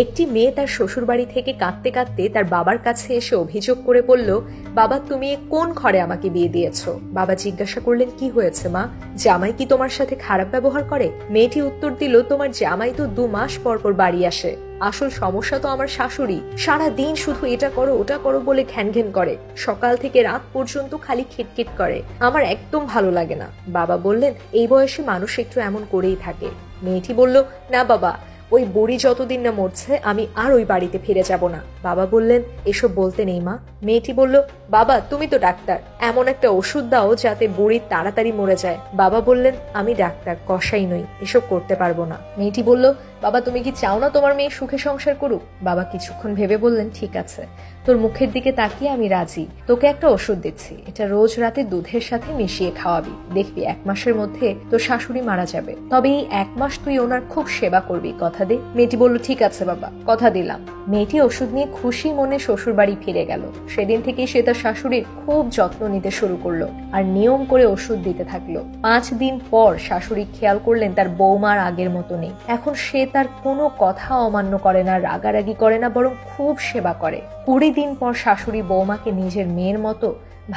একটি মেয়ে তার শ্বশুর বাড়ি থেকে কাঁদতে কাঁদতে তার বাবার কাছে এসে অভিযোগ করে বলল, বাবা তুমি কোন ঘরে আমাকে বিয়ে দিয়েছো? বাবা জিজ্ঞাসা করলেন, কি হয়েছে মা? জামাই কি তোমার সাথে খারাপ ব্যবহার করে? মেয়েটি উত্তর দিল, তোমার জামাই তো 2 মাস পর পর বাড়ি আসে। আসল সমস্যা তো আমার শাশুড়ি, সারা দিন শুধু এটা করো ওটা করো বলে ঘ্যান ঘ্যান করে, সকাল থেকে রাত পর্যন্ত খালি খিটখিট করে, আমার একদম ভালো লাগে না। বাবা বললেন, এই বয়সে মানুষ একটু এমন করেই থাকে। মেয়েটি বলল, না বাবা, ওই বুড়ি যতদিন না মরছে আমি আর ওই বাড়িতে ফিরে যাব না। বাবা বললেন, এসব বলতে নেই মা। মেয়েটি বলল, বাবা তুমি তো ডাক্তার, এমন একটা ওষুধ দাও যাতে বুড়ি তাড়াতাড়ি মরে যায়। বাবা বললেন, আমি ডাক্তার, কসাই নই, এসব করতে পারবো না। মেয়েটি বলল, বাবা তুমি কি চাও না তোমার মেয়ে সুখে সংসার করুক? বাবা কিছুক্ষণ ভেবে বললেন, ঠিক আছে, তোর মুখের দিকে তাকিয়ে আমি রাজি। তোকে একটা ওষুধ দিচ্ছি, এটা রোজ রাতে দুধের সাথে মিশিয়ে খাওয়াবি, দেখবি 1 মাসের মধ্যে তোর শাশুড়ি মারা যাবে, তবে এই 1 মাস তুই ওনার খুব সেবা করবি, কথা দে। মেয়েটি বলল, ঠিক আছে বাবা, কথা দিলাম। মেয়েটি ওষুধ নিয়ে খুশি মনে শ্বশুর বাড়ি ফিরে গেল। সেদিন থেকেই সে তার শাশুড়ির খুব যত্ন নিতে শুরু করলো আর নিয়ম করে ওষুধ দিতে থাকলো। 5 দিন পর শাশুড়ি খেয়াল করলেন তার বৌমার আগের মতো নেই। এখন সে তার কোনো কথা অমান্য করে না, রাগারাগি করে না, বরং খুব সেবা করে। 20 দিন পর শাশুড়ি বৌমাকে নিজের মেয়ের মতো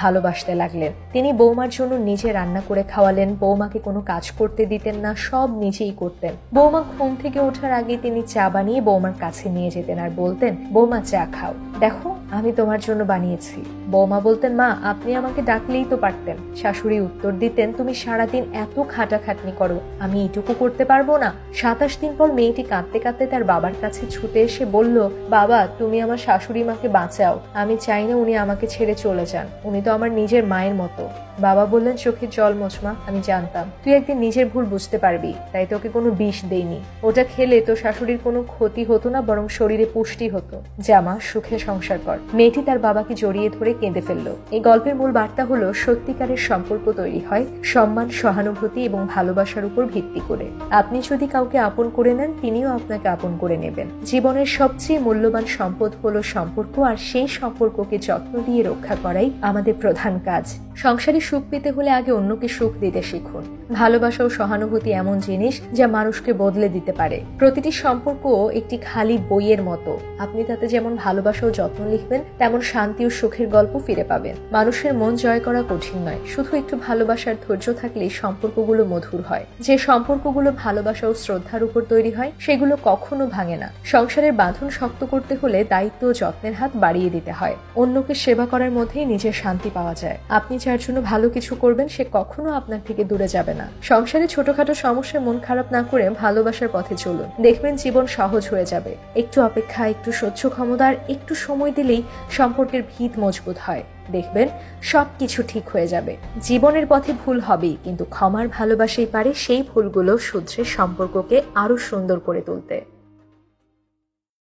ভালোবাসতে লাগলেন। তিনি বৌমার জন্য নিজে রান্না করে খাওয়ালেন, বৌমাকে কোনো কাজ করতে দিতেন না, সব নিজেই করতেন। বৌমা ঘুম থেকে ওঠার আগে তিনি চা বানিয়ে বৌমার কাছে নিয়ে যেতেন আর বলতেন, বৌমা চা খাও, দেখো আমি তোমার জন্য বানিয়েছি। বৌমা বলতেন, মা আপনি আমাকে ডাকলেই তো পারতেন। শাশুড়ি উত্তর দিতেন, তুমি সারাদিন এত খাটাখাটনি করো, আমি এইটুকু করতে পারবো না? 27 দিন পর মেয়েটি কাঁদতে কাঁদতে তার বাবার কাছে ছুটে এসে বলল, বাবা তুমি আমার শাশুড়ি মাকে বাঁচাও, আমি চাই না উনি আমাকে ছেড়ে চলে যান, উনি তো আমার নিজের মায়ের মতো। বাবা বললেন, চোখের জল মোছমা, আমি জানতাম তুই একদিন নিজের ভুল বুঝতে পারবি, তাই তোকে কোনো বিষ দেইনি। ওটা খেলে তো শাশুড়ির কোনো ক্ষতি হতো না, বরং শরীরে পুষ্টি হতো। জামা সুখে সংসার কর। মেয়েটি তার বাবাকে জড়িয়ে ধরে কেঁদে ফেলল। এই গল্পের মূল বার্তা হলো, সত্যিকারের সম্পর্ক তৈরি হয় সম্মান, সহানুভূতি এবং ভালোবাসার উপর ভিত্তি করে। আপনি যদি কাউকে আপন করে নেন, তিনিও আপনাকে আপন করে নেবেন। জীবনের সবচেয়ে মূল্যবান সম্পদ হলো সম্পর্ক, আর সেই সম্পর্ককে যত্ন দিয়ে রক্ষা করাই আমাদের প্রধান কাজ। সংসারে সুখ পেতে হলে আগে অন্যকে সুখ দিতে শিখুন। ভালোবাসা ও সহানুভূতি এমন জিনিস যা মানুষকে বদলে দিতে পারে। প্রতিটি সম্পর্ক একটি খালি বইয়ের মতো, আপনি তাতে যেমন ভালোবাসা ও যত্ন লিখবেন, তেমন শান্তি ও সুখের গল্প ফিরে পাবেন। মানুষের মন জয় করা কঠিন নয়, শুধু একটু ভালোবাসার ধৈর্য থাকলেই সম্পর্কগুলো মধুর হয়। যে সম্পর্কগুলো ভালোবাসা ও শ্রদ্ধার উপর তৈরি হয়, সেগুলো কখনো ভাঙে না। সংসারের বাঁধন শক্ত করতে হলে দায়িত্ব ও যত্নের হাত বাড়িয়ে দিতে হয়। অন্যকে সেবা করার মধ্যেই নিজের শান্তি পাওয়া যায়। আপনি যার জন্য ভালো কিছু করবেন, সে কখনো আপনার থেকে দূরে যাবে না। সংসারে ছোটখাটো সমস্যায় মন খারাপ না করে ভালোবাসার পথে চলুন, দেখবেন জীবন সহজ হয়ে যাবে। একটু অপেক্ষা, একটু সহ্য ক্ষমতা আর একটু সময় দিলেই সম্পর্কের ভিত মজবুত হয়। দেখবেন সবকিছু ঠিক হয়ে যাবে। জীবনের পথে ভুল হবেই, কিন্তু ক্ষমার ভালোবাসাই পারে সেই ভুলগুলো শুধরে সম্পর্ককে আরো সুন্দর করে তুলতে।